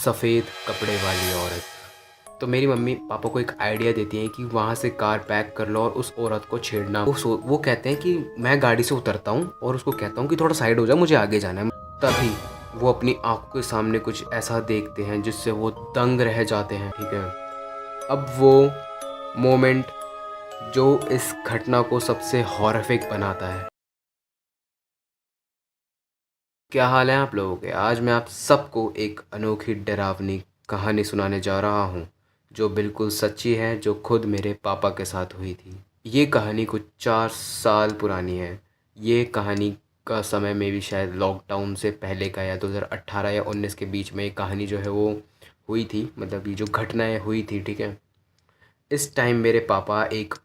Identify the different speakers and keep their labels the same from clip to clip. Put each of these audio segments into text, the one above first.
Speaker 1: सफ़ेद कपड़े वाली औरत। तो मेरी मम्मी पापा को एक आइडिया देती हैं कि वहाँ से कार पैक कर लो और उस औरत को छेड़ना। वो कहते हैं कि मैं गाड़ी से उतरता हूँ और उसको कहता हूँ कि थोड़ा साइड हो जा, मुझे आगे जाना है। तभी वो अपनी आंखों के सामने कुछ ऐसा देखते हैं जिससे वो दंग रह जाते हैं। ठीक है, अब वो मोमेंट जो इस घटना को सबसे हॉरिफिक बनाता है। क्या हाल है आप लोगों के? आज मैं आप सबको एक अनोखी डरावनी कहानी सुनाने जा रहा हूँ जो बिल्कुल सच्ची है, जो खुद मेरे पापा के साथ हुई थी। ये कहानी कुछ 4 साल पुरानी है। ये कहानी का समय में भी शायद लॉकडाउन से पहले का या 2018 या 19 के बीच में ये कहानी जो है वो हुई थी। मतलब ये जो घटनाएं हुई थी, ठीक है। इस टाइम मेरे पापा एक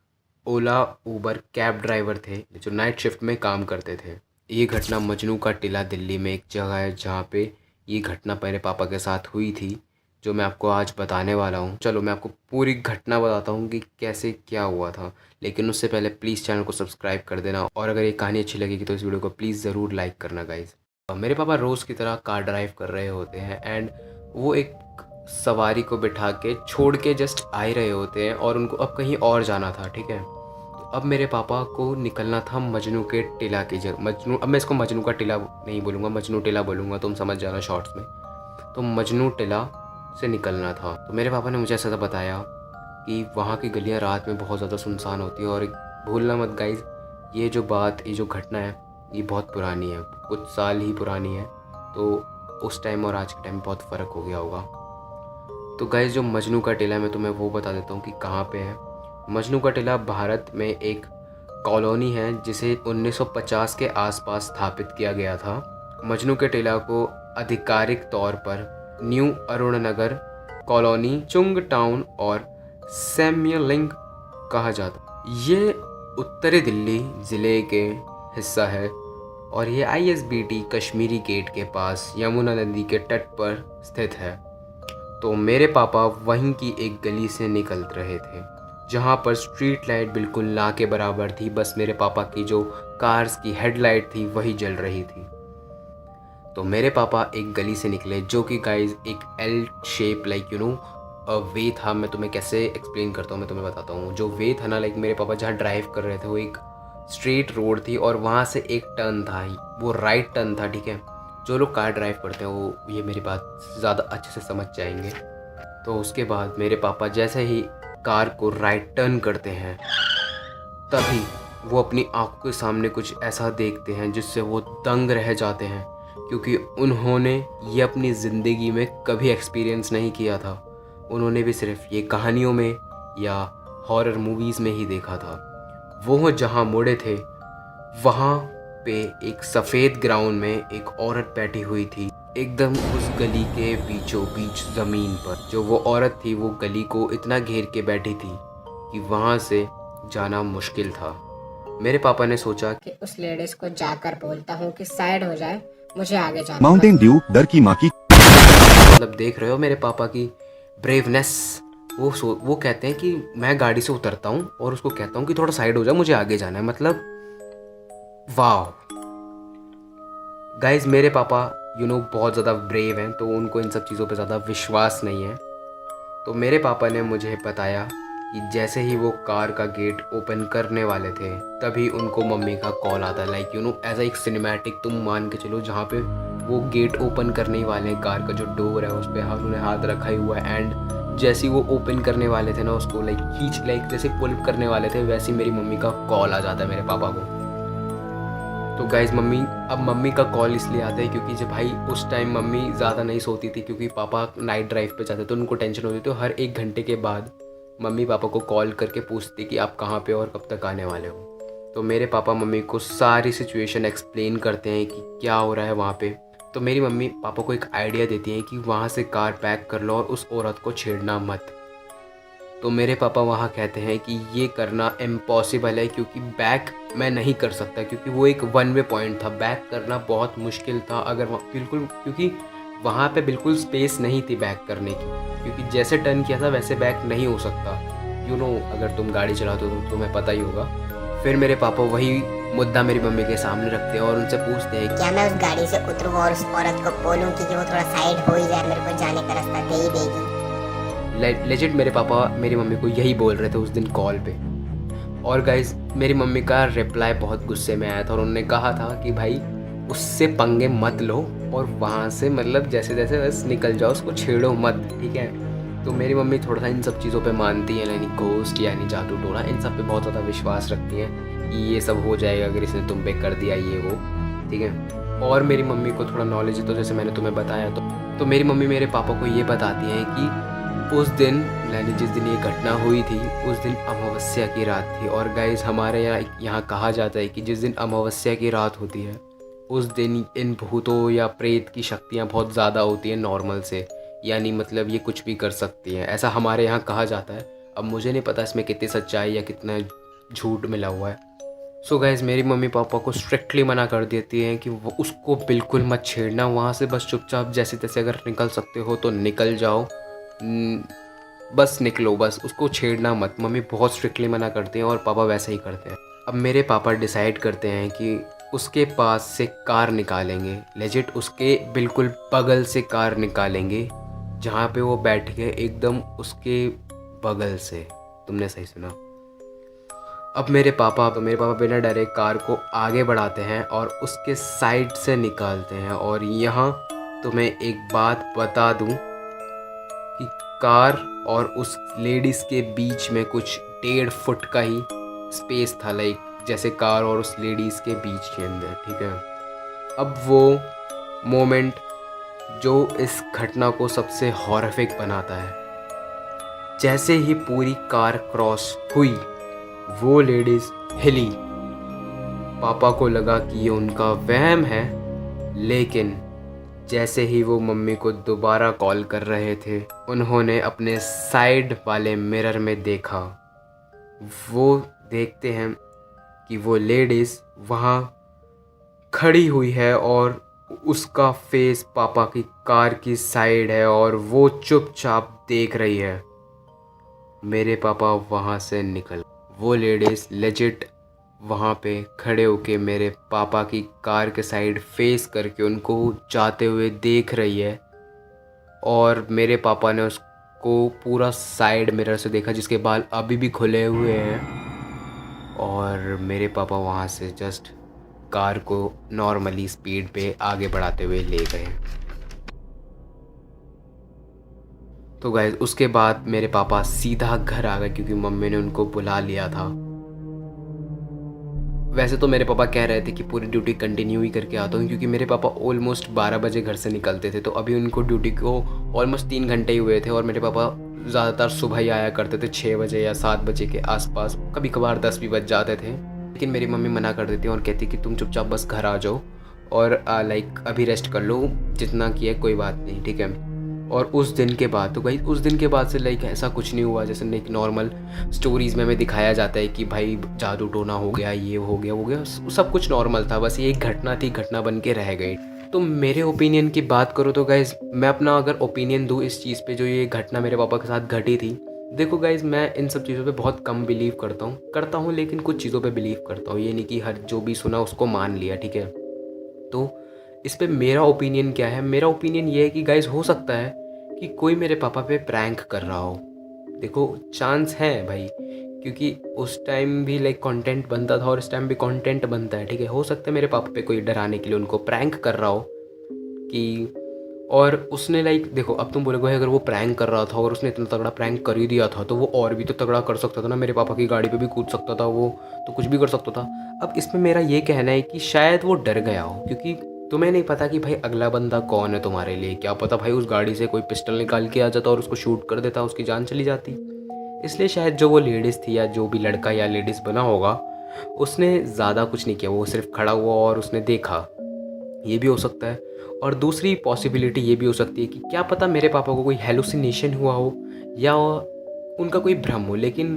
Speaker 1: ओला ऊबर कैब ड्राइवर थे जो नाइट शिफ्ट में काम करते थे। ये घटना मजनू का टीला दिल्ली में एक जगह है जहाँ पे ये घटना मेरे पापा के साथ हुई थी, जो मैं आपको आज बताने वाला हूँ। चलो मैं आपको पूरी घटना बताता हूँ कि कैसे क्या हुआ था, लेकिन उससे पहले प्लीज़ चैनल को सब्सक्राइब कर देना और अगर ये कहानी अच्छी लगेगी तो इस वीडियो को प्लीज़ ज़रूर लाइक करना गाइज़। मेरे पापा रोज़ की तरह कार ड्राइव कर रहे होते हैं एंड वो एक सवारी को बिठा के छोड़ के जस्ट आ ही रहे होते हैं और उनको अब कहीं और जाना था। ठीक है, तो अब मेरे पापा को निकलना था मजनू के टीला की जगह। मजनू, अब मैं इसको मजनू का टीला नहीं बोलूँगा, मजनू टीला बोलूँगा, तुम समझ जाना शॉर्ट्स में। तो मजनू टीला से निकलना था। तो मेरे पापा ने मुझे ऐसा बताया कि वहाँ की गलियाँ रात में बहुत ज़्यादा सुनसान होती है। और भूलना मत गाइज, ये जो घटना है ये बहुत पुरानी है, कुछ साल ही पुरानी है। तो उस टाइम और आज के टाइम बहुत फ़र्क हो गया होगा। तो गाइज जो मजनू का टीला है मैं तुम्हें वो बता देता हूँ कि कहाँ पे है। मजनू का टीला भारत में एक कॉलोनी है जिसे 1950 के आसपास स्थापित किया गया था। मजनू के टीला को आधिकारिक तौर पर न्यू अरुण नगर कॉलोनी, चुंग टाउन और सैम्यलिंग कहा जाता। ये उत्तरी दिल्ली ज़िले के हिस्सा है और ये ISBT कश्मीरी गेट के पास यमुना नदी के तट पर स्थित है। तो मेरे पापा वहीं की एक गली से निकल रहे थे जहाँ पर स्ट्रीट लाइट बिल्कुल ना के बराबर थी। बस मेरे पापा की जो कार्स की हेडलाइट थी वही जल रही थी। तो मेरे पापा एक गली से निकले जो कि गाइज एक एल शेप लाइक वे था। मैं तुम्हें कैसे एक्सप्लेन करता हूँ, मैं तुम्हें बताता हूँ। जो वे था ना, लाइक मेरे पापा जहाँ ड्राइव कर रहे थे वो एक स्ट्रेट रोड थी और वहाँ से एक टर्न था, वो राइट टर्न था। ठीक है, जो लोग कार ड्राइव करते हैं वो ये मेरी बात ज़्यादा अच्छे से समझ जाएंगे। तो उसके बाद मेरे पापा जैसे ही कार को राइट टर्न करते हैं तभी वो अपनी आंखों के सामने कुछ ऐसा देखते हैं जिससे वो दंग रह जाते हैं, क्योंकि उन्होंने ये अपनी ज़िंदगी में कभी एक्सपीरियंस नहीं किया था। उन्होंने भी सिर्फ ये कहानियों में या हॉरर मूवीज़ में ही देखा था। वो जहाँ मुड़े थे वहाँ पे एक सफ़ेद ग्राउंड में एक औरत बैठी हुई थी, एकदम उस गली के बीचों बीच ज़मीन पर। जो वो औरत थी वो गली को इतना घेर के बैठी थी कि वहाँ से जाना मुश्किल था। मेरे पापा ने सोचा
Speaker 2: कि उस लेडीज को जाकर बोलता हूँ कि साइड हो जाए, मुझे आगे जाना है।
Speaker 3: माउंटेन ड्यू डर की माँ की।
Speaker 1: मतलब देख रहे हो मेरे पापा की ब्रेवनेस। वो कहते हैं कि मैं गाड़ी से उतरता हूँ और उसको कहता हूँ कि थोड़ा साइड हो जा, मुझे आगे जाना है। मतलब वाह गाइज, मेरे पापा बहुत ज़्यादा ब्रेव हैं, तो उनको इन सब चीज़ों पे ज़्यादा विश्वास नहीं है। तो मेरे पापा ने मुझे बताया कि जैसे ही वो कार का गेट ओपन करने वाले थे तभी उनको मम्मी का कॉल आता है। लाइक एज एक सिनेमैटिक तुम मान के चलो, जहाँ पे वो गेट ओपन करने ही वाले हैं, कार का जो डोर है उस पर उन्होंने हाथ रखा ही हुआ है। एंड जैसे ही वो ओपन करने वाले थे ना, उसको जैसे पुल करने वाले थे, वैसे ही मेरी मम्मी का कॉल आ जाता है मेरे पापा को। तो गाइज़ मम्मी का कॉल इसलिए आता है क्योंकि जब भाई उस टाइम मम्मी ज़्यादा नहीं सोती थी, क्योंकि पापा नाइट ड्राइव पे जाते तो उनको टेंशन होती थी। तो हर 1 घंटे के बाद मम्मी पापा को कॉल करके पूछती कि आप कहाँ पे और कब तक आने वाले हो। तो मेरे पापा मम्मी को सारी सिचुएशन एक्सप्लेन करते हैं कि क्या हो रहा है वहाँ पे। तो मेरी मम्मी पापा को एक आइडिया देती हैं कि वहाँ से कार पैक कर लो और उस औरत को छेड़ना मत। तो मेरे पापा वहाँ कहते हैं कि ये करना इम्पॉसिबल है, क्योंकि बैक मैं नहीं कर सकता, क्योंकि वो एक 1 वे पॉइंट था। बैक करना बहुत मुश्किल था अगर बिल्कुल, क्योंकि वहाँ पे बिल्कुल स्पेस नहीं थी बैक करने की, क्योंकि जैसे टर्न किया था वैसे बैक नहीं हो सकता। अगर तुम गाड़ी चलाते हो तो तुम्हें पता ही होगा। फिर मेरे पापा वही मुद्दा मेरी मम्मी के सामने रखते हैं और उनसे पूछते हैं
Speaker 2: क्या मैं उस गाड़ी से उतरूं और उस औरत को बोलूं कि वो थोड़ा साइड हो ही जाए, मेरे को जाने का रास्ता दे ही देगी।
Speaker 1: लेजिट मेरे पापा मेरी मम्मी को यही बोल रहे थे उस दिन कॉल पे। और गाइज मेरी मम्मी का रिप्लाई बहुत गुस्से में आया था और उन्होंने कहा था कि भाई उससे पंगे मत लो और वहाँ से मतलब जैसे तैसे बस निकल जाओ, उसको छेड़ो मत, ठीक है। तो मेरी मम्मी थोड़ा सा इन सब चीज़ों पे मानती है, यानी घोस्ट यानी जादू टोना, इन सब पे बहुत ज़्यादा विश्वास रखती हैं कि ये सब हो जाएगा अगर इसने तुम पे कर दिया ये वो, ठीक है। और मेरी मम्मी को थोड़ा नॉलेज है, तो जैसे मैंने तुम्हें बताया तो मेरी मम्मी मेरे पापा को ये बताती हैं कि उस दिन यानी जिस दिन ये घटना हुई थी उस दिन अमावस्या की रात थी। और गाइस हमारे यहाँ कहा जाता है कि जिस दिन अमावस्या की रात होती है उस दिन इन भूतों या प्रेत की शक्तियाँ बहुत ज़्यादा होती हैं नॉर्मल से, यानी मतलब ये कुछ भी कर सकती हैं, ऐसा हमारे यहाँ कहा जाता है। अब मुझे नहीं पता इसमें कितनी सच्चाई या कितना झूठ मिला हुआ है। सो गाइज़ मेरी मम्मी पापा को स्ट्रिक्टली मना कर देती हैं कि वो उसको बिल्कुल मत छेड़ना, वहाँ से बस चुपचाप जैसे तैसे अगर निकल सकते हो तो निकल जाओ, बस निकलो, बस उसको छेड़ना मत। मम्मी बहुत स्ट्रिक्टली मना करती हैं और पापा वैसे ही करते हैं। अब मेरे पापा डिसाइड करते हैं कि उसके पास से कार निकालेंगे, लेजिट उसके बिल्कुल बगल से कार निकालेंगे जहाँ पे वो बैठ के एकदम उसके बगल से, तुमने सही सुना। अब मेरे पापा बिना डरे कार को आगे बढ़ाते हैं और उसके साइड से निकालते हैं। और यहाँ तुम्हें एक बात बता दूँ कि कार और उस लेडीज़ के बीच में कुछ 1.5 फुट का ही स्पेस था, लाइक जैसे कार और उस लेडीज़ के बीच के अंदर, ठीक है। अब वो मोमेंट जो इस घटना को सबसे हॉरिफिक बनाता है, जैसे ही पूरी कार क्रॉस हुई वो लेडीज़ हिली। पापा को लगा कि ये उनका वहम है, लेकिन जैसे ही वो मम्मी को दोबारा कॉल कर रहे थे उन्होंने अपने साइड वाले मिरर में देखा। वो देखते हैं कि वो लेडीज़ वहाँ खड़ी हुई है और उसका फेस पापा की कार की साइड है और वो चुपचाप देख रही है। मेरे पापा वहाँ से निकल, वो लेडीज़ लेजिट वहाँ पे खड़े होके मेरे पापा की कार के साइड फेस करके उनको जाते हुए देख रही है। और मेरे पापा ने उसको पूरा साइड मिरर से देखा जिसके बाल अभी भी खुले हुए हैं। और मेरे पापा वहाँ से जस्ट कार को नॉर्मली स्पीड पे आगे बढ़ाते हुए ले गए। तो गाइस उसके बाद मेरे पापा सीधा घर आ गए क्योंकि मम्मी ने उनको बुला लिया था। वैसे तो मेरे पापा कह रहे थे कि पूरी ड्यूटी कंटिन्यू ही करके आता हूँ, क्योंकि मेरे पापा ऑलमोस्ट 12 बजे घर से निकलते थे, तो अभी उनको ड्यूटी को ऑलमोस्ट 3 घंटे ही हुए थे। और मेरे पापा ज़्यादातर सुबह ही आया करते थे 6 बजे या 7 बजे के आसपास, कभी कभार 10 भी बज जाते थे। लेकिन मेरी मम्मी मना कर देती और कहती कि तुम चुपचाप बस घर आ जाओ और लाइक अभी रेस्ट कर लो, जितना किया कोई बात नहीं, ठीक है। और उस दिन के बाद तो भाई उस दिन के बाद से लाइक ऐसा कुछ नहीं हुआ जैसे एक नॉर्मल स्टोरीज़ में हमें दिखाया जाता है कि भाई जादू टोना हो गया, ये हो गया वो गया, सब कुछ नॉर्मल था। बस ये एक घटना थी, घटना बन के रह गई। तो मेरे ओपिनियन की बात करो तो गाइज़ मैं अपना अगर ओपिनियन दूँ इस चीज़ पे जो ये घटना मेरे पापा के साथ घटी थी, देखो गाइज़ मैं इन सब चीज़ों पे बहुत कम बिलीव करता हूँ, लेकिन कुछ चीज़ों पे बिलीव करता हूँ। ये नहीं कि हर जो भी सुना उसको मान लिया, ठीक है। तो इस पे मेरा ओपिनियन क्या है, मेरा ओपिनियन ये है कि गाइज़ हो सकता है कि कोई मेरे पापा पे प्रैंक कर रहा हो। देखो चांस है भाई, क्योंकि उस टाइम भी लाइक कंटेंट बनता था और इस टाइम भी कंटेंट बनता है, ठीक है। हो सकता है मेरे पापा पे कोई डराने के लिए उनको प्रैंक कर रहा हो कि, और उसने लाइक देखो अब तुम बोलोगे अगर वो प्रैंक कर रहा था और उसने इतना तगड़ा प्रैंक कर ही दिया था तो वो और भी तो तगड़ा कर सकता था ना, मेरे पापा की गाड़ी पे भी कूद सकता था, वो तो कुछ भी कर सकता था। अब इसमें मेरा ये कहना है कि शायद वो डर गया हो, क्योंकि तुम्हें नहीं पता कि भाई अगला बंदा कौन है तुम्हारे लिए, क्या पता भाई उस गाड़ी से कोई पिस्टल निकाल के आ जाता और उसको शूट कर देता, उसकी जान चली जाती। इसलिए शायद जो वो लेडीज़ थी या जो भी लड़का या लेडीज़ बना होगा उसने ज़्यादा कुछ नहीं किया, वो सिर्फ खड़ा हुआ और उसने देखा, ये भी हो सकता है। और दूसरी पॉसिबिलिटी ये भी हो सकती है कि क्या पता मेरे पापा को कोई हेलुसिनेशन हुआ हो या उनका कोई भ्रम हो। लेकिन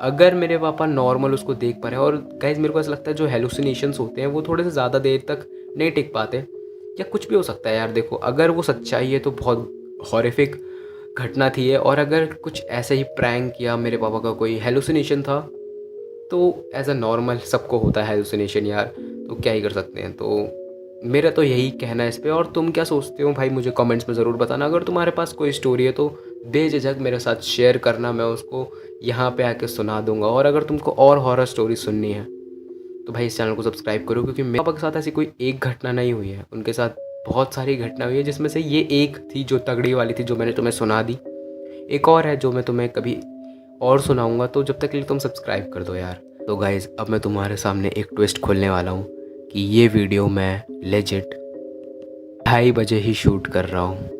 Speaker 1: अगर मेरे पापा नॉर्मल उसको देख पा रहे हैं, और गाइज मेरे को ऐसा लगता है जो हेलुसिनेशंस होते हैं वो थोड़े से ज़्यादा देर तक नहीं टिक पाते, या कुछ भी हो सकता है यार। देखो अगर वो सच्चाई है तो बहुत हॉरिफिक घटना थी है, और अगर कुछ ऐसे ही प्रैंक या मेरे पापा का कोई हेलुसिनेशन था तो एज अ नॉर्मल सबको होता है हेलुसिनेशन यार, तो क्या ही कर सकते हैं। तो मेरा तो यही कहना है इस पे। और तुम क्या सोचते हो भाई, मुझे कमेंट्स में ज़रूर बताना। अगर तुम्हारे पास कोई स्टोरी है तो बेझिझक मेरे साथ शेयर करना, मैं उसको यहाँ पे आके सुना दूंगा। और अगर तुमको और हॉरर स्टोरी सुननी है तो भाई इस चैनल को सब्सक्राइब करो, क्योंकि मेरे पापा के साथ ऐसी कोई एक घटना नहीं हुई है, उनके साथ बहुत सारी घटना हुई है, जिसमें से ये एक थी जो तगड़ी वाली थी, जो मैंने तुम्हें सुना दी। एक और है जो मैं तुम्हें कभी और सुनाऊंगा, तो जब तक के लिए तुम सब्सक्राइब कर दो यार। तो गाइज़ अब मैं तुम्हारे सामने एक ट्विस्ट खोलने वाला हूँ कि ये वीडियो मैं लेजिट 2:30 बजे ही शूट कर रहा हूँ।